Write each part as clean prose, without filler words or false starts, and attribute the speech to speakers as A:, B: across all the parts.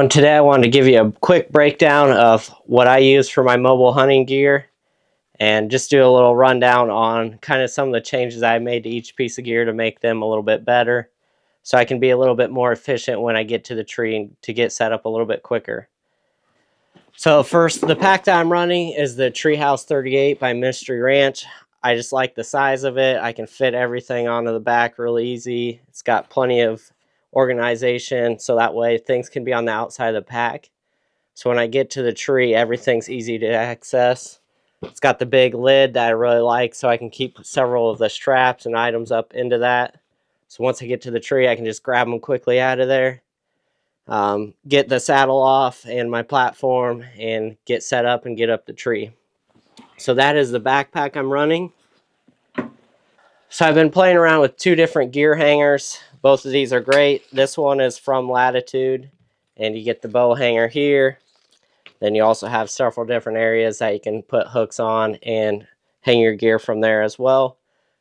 A: everyone, today I wanted to give you a quick breakdown of what I use for my mobile hunting gear and just do a little rundown on kind of some of the changes I made to each piece of gear to make them a little bit better so I can be a little bit more efficient when I get to the tree and to get set up a little bit quicker. So first, the pack that I'm running is the Treehouse 38 by Mystery Ranch. I just like the size of it. I can fit everything onto the back really easy. It's got plenty of organization, so that way things can be on the outside of the pack. So when I get to the tree, everything's easy to access. It's got the big lid that I really like, so I can keep several of the straps and items up into that. So once I get to the tree, I can just grab them quickly out of there, get the saddle off and my platform, and get set up and get up the tree. So that is the backpack I'm running. So I've been playing around with two different gear hangers. Both of these are great. This one is from Latitude, and you get the bow hanger here. Then you also have several different areas that you can put hooks on and hang your gear from there as well.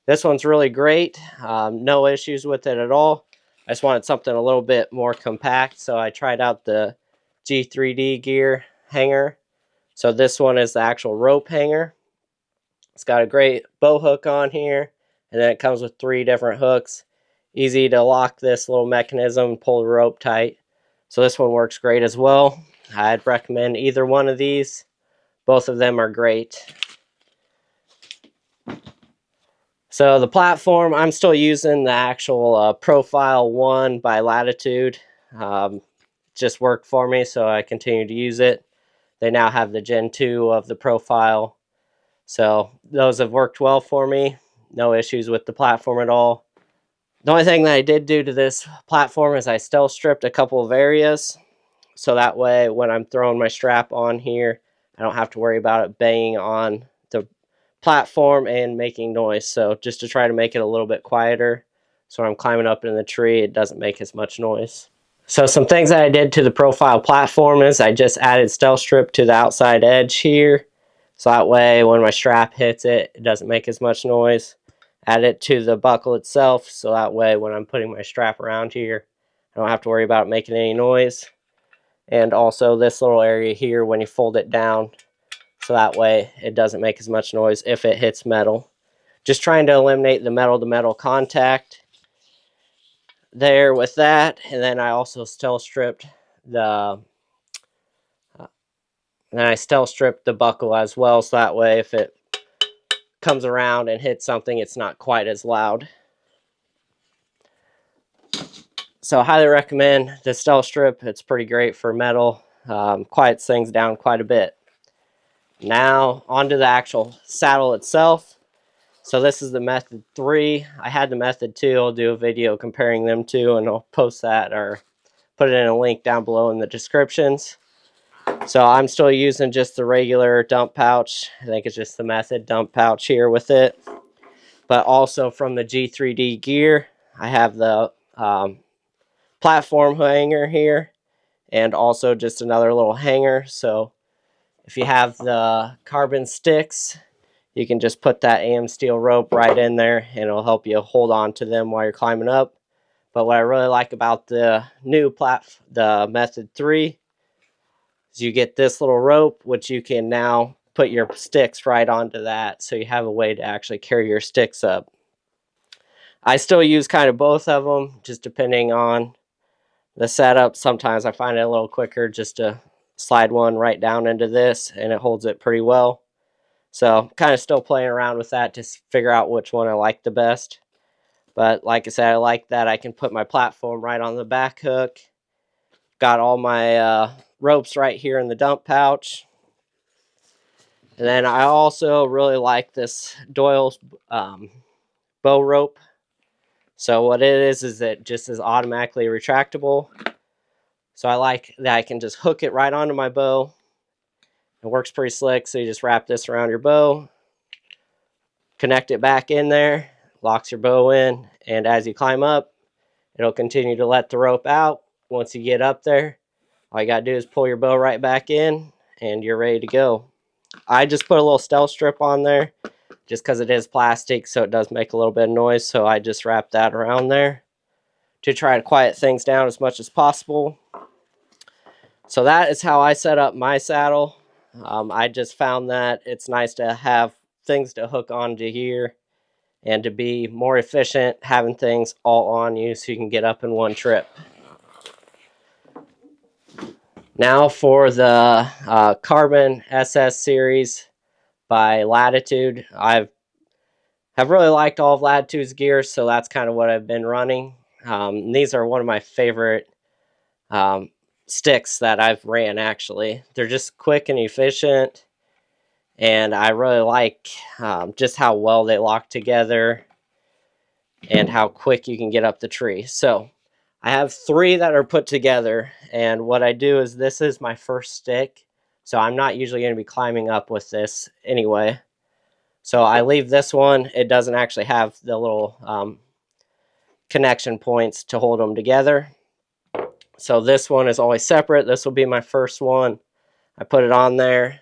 A: This one's really great. No issues with it at all. I just wanted something a little bit more compact, so I tried out the G3D gear hanger. So this one is the actual rope hanger. It's got a great bow hook on here, and then it comes with 3 different hooks. Easy to lock this little mechanism and pull the rope tight. So this one works great as well. I'd recommend either one of these. Both of them are great. So the platform, I'm still using the actual Profile 1 by Latitude. Just worked for me, so I continue to use it. They now have the Gen 2 of the Profile. So those have worked well for me. No issues with the platform at all. The only thing that I did do to this platform is I stealth stripped a couple of areas. So that way when I'm throwing my strap on here, I don't have to worry about it banging on the platform and making noise. So just to try to make it a little bit quieter, so when I'm climbing up in the tree, it doesn't make as much noise. So some things that I did to the Profile platform is I just added stealth strip to the outside edge here. So that way when my strap hits it, it doesn't make as much noise. Add it to the buckle itself, so that way when I'm putting my strap around here, I don't have to worry about it making any noise. And also this little area here when you fold it down, so that way it doesn't make as much noise if it hits metal. Just trying to eliminate the metal-to-metal contact there with that. And then I also stealth stripped the buckle as well, so that way if it comes around and hits something, it's not quite as loud. So I highly recommend the stealth strip. It's pretty great for metal. Quiets things down quite a bit. Now onto the actual saddle itself. So this is the Method 3. I had the Method 2. I'll do a video comparing them two, and I'll post that or put it in a link down below in the descriptions. So I'm still using just the regular dump pouch. I think it's just the Method dump pouch here with it. But also from the G3D gear, I have the platform hanger here, and also just another little hanger. So if you have the carbon sticks, you can just put that AM steel rope right in there, and it'll help you hold on to them while you're climbing up. But what I really like about the new the Method 3, is you get this little rope, which you can now put your sticks right onto that, so you have a way to actually carry your sticks up. I still use kind of both of them, just depending on the setup. Sometimes I find it a little quicker just to slide one right down into this, and it holds it pretty well. So kind of still playing around with that to figure out which one I like the best. But like I said, I like that I can put my platform right on the back hook. Got all my ropes right here in the dump pouch. And then I also really like this Doyle's bow rope. So what it is it just is automatically retractable. So I like that I can just hook it right onto my bow. It works pretty slick. So you just wrap this around your bow, connect it back in there, locks your bow in, and as you climb up, it'll continue to let the rope out. Once you get up there, all you gotta do is pull your bow right back in, and you're ready to go. I just put a little stealth strip on there just because it is plastic, so it does make a little bit of noise, so I just wrap that around there to try to quiet things down as much as possible. So that is how I set up my saddle. I just found that it's nice to have things to hook onto here and to be more efficient having things all on you so you can get up in one trip. Now for the Carbon SS series by Latitude. Have really liked all of Latitude's gear, so that's kind of what I've been running. These are one of my favorite sticks that I've ran, actually. They're just quick and efficient, and I really like just how well they lock together and how quick you can get up the tree. So I have 3 that are put together, and what I do is this is my first stick, so I'm not usually going to be climbing up with this anyway. So I leave this one. It doesn't actually have the little connection points to hold them together. So this one is always separate. This will be my first one. I put it on there,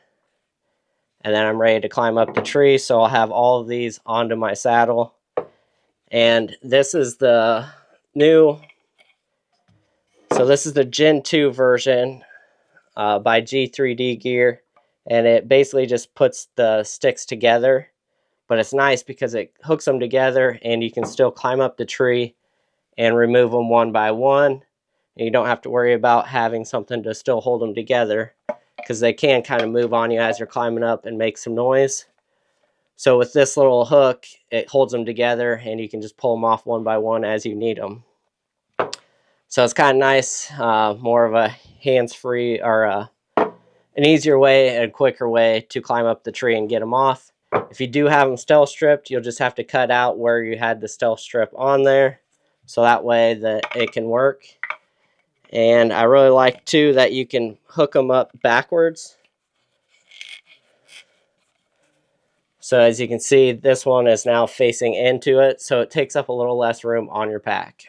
A: and then I'm ready to climb up the tree. So I'll have all of these onto my saddle. And this is the new, so this is the Gen 2 version by G3D Gear. And it basically just puts the sticks together. But it's nice because it hooks them together and you can still climb up the tree and remove them one by one. And you don't have to worry about having something to still hold them together because they can kind of move on you as you're climbing up and make some noise. So with this little hook, it holds them together and you can just pull them off one by one as you need them. So it's kind of nice, more of a hands-free or an easier way and a quicker way to climb up the tree and get them off. If you do have them stealth stripped, you'll just have to cut out where you had the stealth strip on there, so that way that it can work. And I really like too that you can hook them up backwards. So as you can see, this one is now facing into it, so it takes up a little less room on your pack.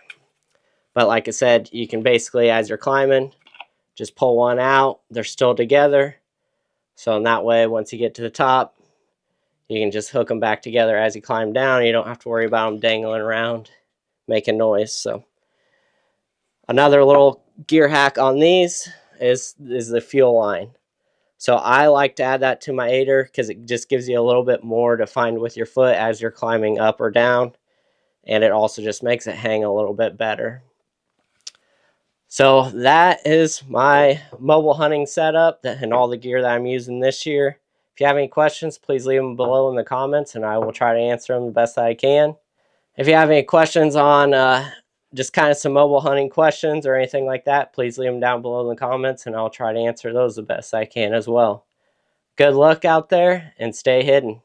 A: But like I said, you can basically, as you're climbing, just pull one out. They're still together. So in that way, once you get to the top, you can just hook them back together as you climb down. You don't have to worry about them dangling around, making noise. So another little gear hack on these is the fuel line. So I like to add that to my aider because it just gives you a little bit more to find with your foot as you're climbing up or down. And it also just makes it hang a little bit better. So that is my mobile hunting setup and all the gear that I'm using this year. If you have any questions, please leave them below in the comments and I will try to answer them the best that I can. If you have any questions on just kind of some mobile hunting questions or anything like that, please leave them down below in the comments and I'll try to answer those the best I can as well. Good luck out there and stay hidden.